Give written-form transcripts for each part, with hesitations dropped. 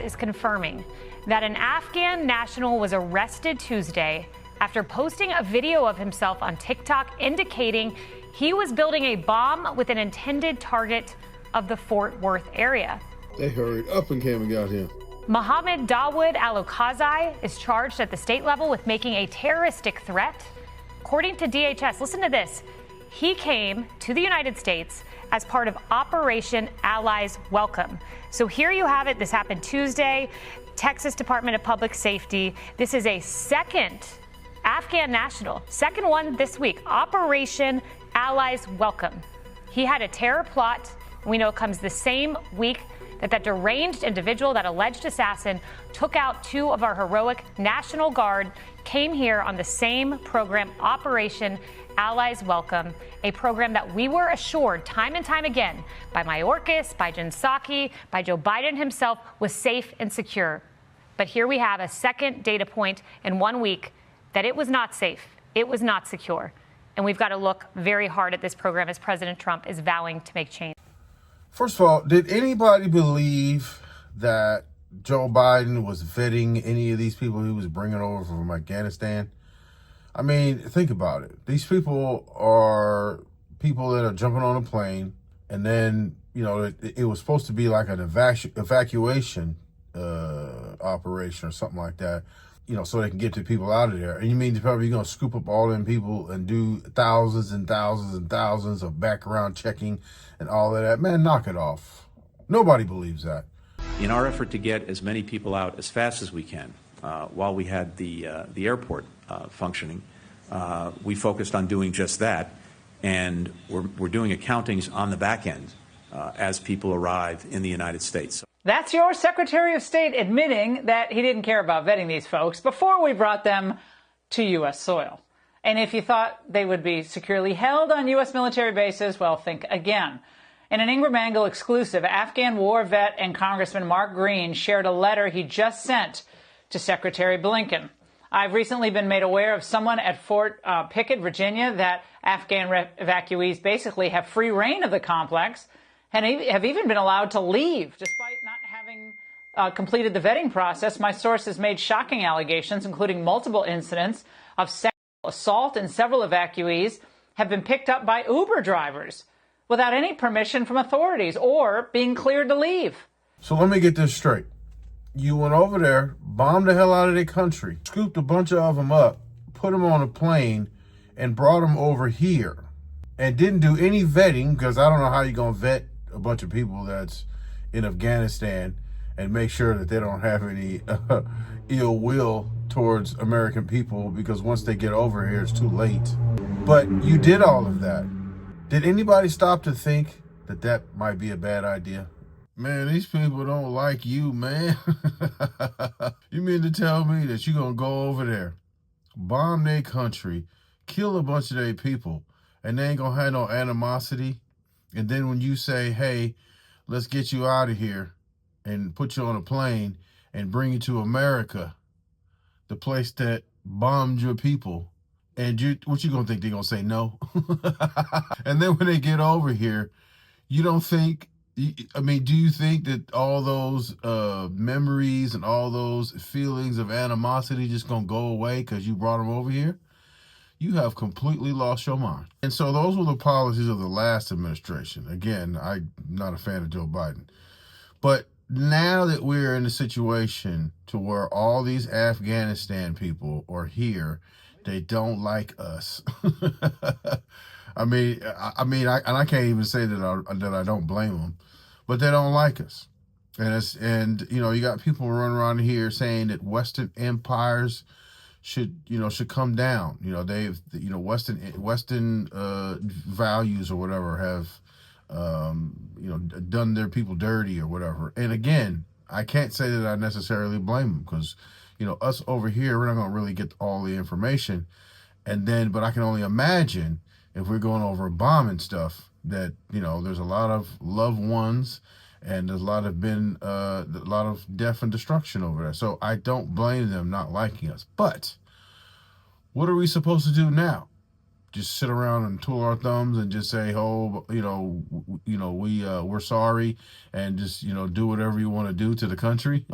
is confirming that an Afghan national was arrested Tuesday after posting a video of himself on TikTok indicating he was building a bomb with an intended target of the Fort Worth area. They hurried up and came and got him. Mohammed Dawood Al-Okazai is charged at the state level with making a terroristic threat. According to DHS, listen to this. He came to the United States as part of Operation Allies Welcome. So here you have it. This happened Tuesday. Texas Department of Public Safety. This is a second Afghan national, second one this week. Operation Allies Welcome. He had a terror plot. We know it comes the same week that deranged individual, that alleged assassin, took out two of our heroic National Guard, came here on the same program, Operation Allies Welcome, a program that we were assured time and time again by Mayorkas, by Jen Psaki, by Joe Biden himself was safe and secure. But here we have a second data point in 1 week that it was not safe, it was not secure. And we've got to look very hard at this program as President Trump is vowing to make change. First of all, did anybody believe that Joe Biden was vetting any of these people he was bringing over from Afghanistan? I mean, think about it. These people are people that are jumping on a plane, and then, you know, it was supposed to be like an evacuation operation or something like that, you know, so they can get the people out of there. And you mean you're probably going to scoop up all them people and do thousands and thousands and thousands of background checking and all of that? Man, knock it off. Nobody believes that. In our effort to get as many people out as fast as we can, while we had the airport functioning, we focused on doing just that. And we're doing accountings on the back end as people arrive in the United States. That's your Secretary of State admitting that he didn't care about vetting these folks before we brought them to U.S. soil. And if you thought they would be securely held on U.S. military bases, well, think again. In an Ingram Angle exclusive, Afghan war vet and Congressman Mark Green shared a letter he just sent to Secretary Blinken. I've recently been made aware of someone at Fort Pickett, Virginia, that Afghan evacuees basically have free reign of the complex and have even been allowed to leave despite not having completed the vetting process. My sources made shocking allegations, including multiple incidents of sexual assault, and several evacuees have been picked up by Uber drivers without any permission from authorities or being cleared to leave. So let me get this straight. You went over there, bombed the hell out of their country, scooped a bunch of them up, put them on a plane, and brought them over here, and didn't do any vetting, because I don't know how you're going to vet a bunch of people that's in Afghanistan and make sure that they don't have any ill will towards American people, because once they get over here, it's too late. But you did all of that. Did anybody stop to think that that might be a bad idea? Man, these people don't like you, man. You mean to tell me that you're going to go over there, bomb their country, kill a bunch of their people, and they ain't going to have no animosity? And then when you say, hey, let's get you out of here and put you on a plane and bring you to America, the place that bombed your people, and what you going to think? They're going to say no? And then when they get over here, you don't think, I mean, do you think that all those memories and all those feelings of animosity just going to go away because you brought them over here? You have completely lost your mind. And so those were the policies of the last administration. Again, I'm not a fan of Joe Biden. But now that we're in a situation to where all these Afghanistan people are here, they don't like us. I can't even say that I don't blame them, but they don't like us. And you know, you got people running around here saying that Western empires should come down. You know, Western values or whatever have done their people dirty or whatever. And again, I can't say that I necessarily blame them, because us over here, we're not going to really get all the information. But I can only imagine if we're going over bombing stuff that there's a lot of loved ones and there's a lot of death and destruction over there. So I don't blame them not liking us. But what are we supposed to do now? just sit around and twiddle our thumbs and just say, oh, we're sorry, and just, do whatever you want to do to the country?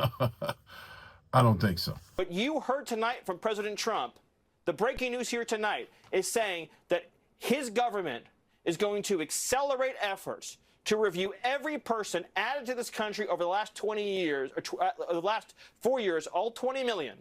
I don't think so. But you heard tonight from President Trump, the breaking news here tonight is saying that his government is going to accelerate efforts to review every person added to this country over the last 20 years, or the last 4 years, all 20 million.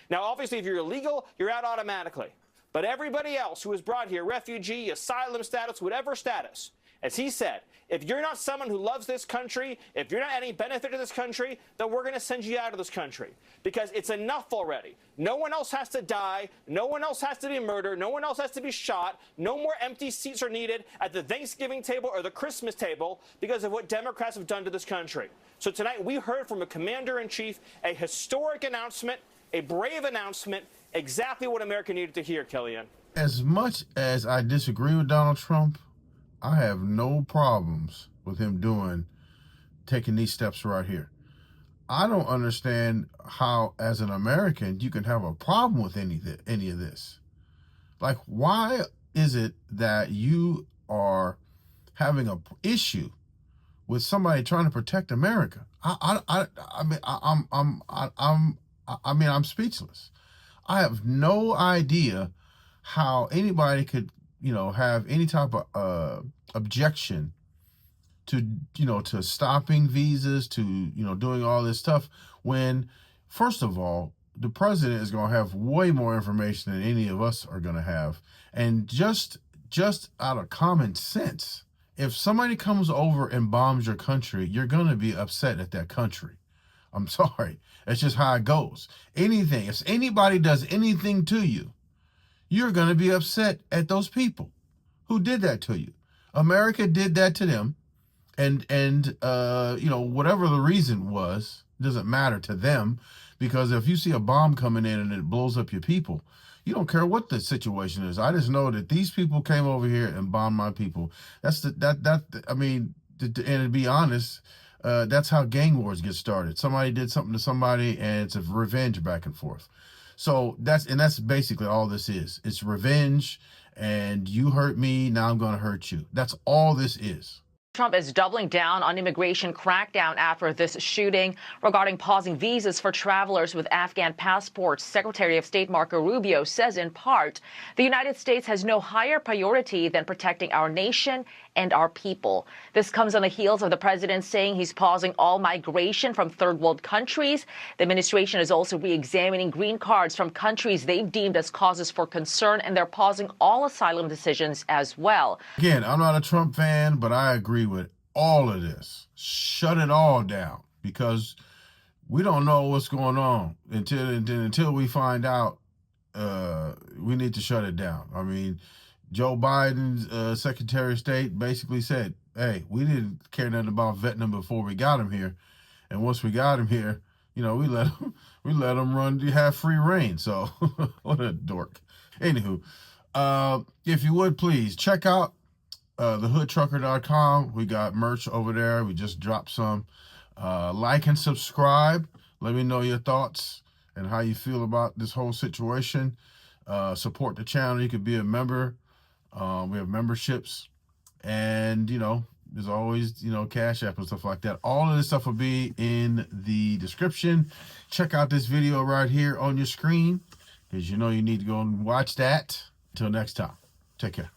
Now, obviously, if you're illegal, you're out automatically. But everybody else who was brought here, refugee, asylum status, whatever status, as he said, if you're not someone who loves this country, if you're not adding benefit to this country, then we're going to send you out of this country. Because it's enough already. No one else has to die. No one else has to be murdered. No one else has to be shot. No more empty seats are needed at the Thanksgiving table or the Christmas table because of what Democrats have done to this country. So tonight we heard from a commander-in-chief a historic announcement, a brave announcement, exactly what America needed to hear, Kellyanne. As much as I disagree with Donald Trump, I have no problems with him taking these steps right here. I don't understand how, as an American, you can have a problem with any of this. Like, why is it that you are having an issue with somebody trying to protect America? I'm speechless. I have no idea how anybody could, have any type of objection to stopping visas, to, doing all this stuff, when, first of all, the president is going to have way more information than any of us are going to have. And just out of common sense, if somebody comes over and bombs your country, you're going to be upset at that country. I'm sorry. That's just how it goes. If anybody does anything to you, you're going to be upset at those people who did that to you. America did that to them. And whatever the reason was, doesn't matter to them, because if you see a bomb coming in and it blows up your people, you don't care what the situation is. I just know that these people came over here and bombed my people. And to be honest, that's how gang wars get started. Somebody did something to somebody, and it's a revenge back and forth. So that's basically all this is. It's revenge, and you hurt me, now I'm going to hurt you. That's all this is. Trump is doubling down on immigration crackdown after this shooting. Regarding pausing visas for travelers with Afghan passports, Secretary of State Marco Rubio says in part, the United States has no higher priority than protecting our nation and our people. This comes on the heels of the president saying he's pausing all migration from third world countries. The administration is also re-examining green cards from countries they've deemed as causes for concern, and they're pausing all asylum decisions as well. Again, I'm not a Trump fan, but I agree with all of this. Shut it all down, because we don't know what's going on until we find out. We need to shut it down. I mean, Joe Biden's Secretary of State basically said, hey, we didn't care nothing about vetting him before we got him here. And once we got him here, we let him have free reign. So what a dork. Anywho, if you would please check out thehoodtrucker.com. We got merch over there. We just dropped some. Like and subscribe. Let me know your thoughts and how you feel about this whole situation. Support the channel. You could be a member. We have memberships, and there's always Cash App and stuff like that. All of this stuff will be in the description. Check out this video right here on your screen, because you need to go and watch that. Until next time, take care.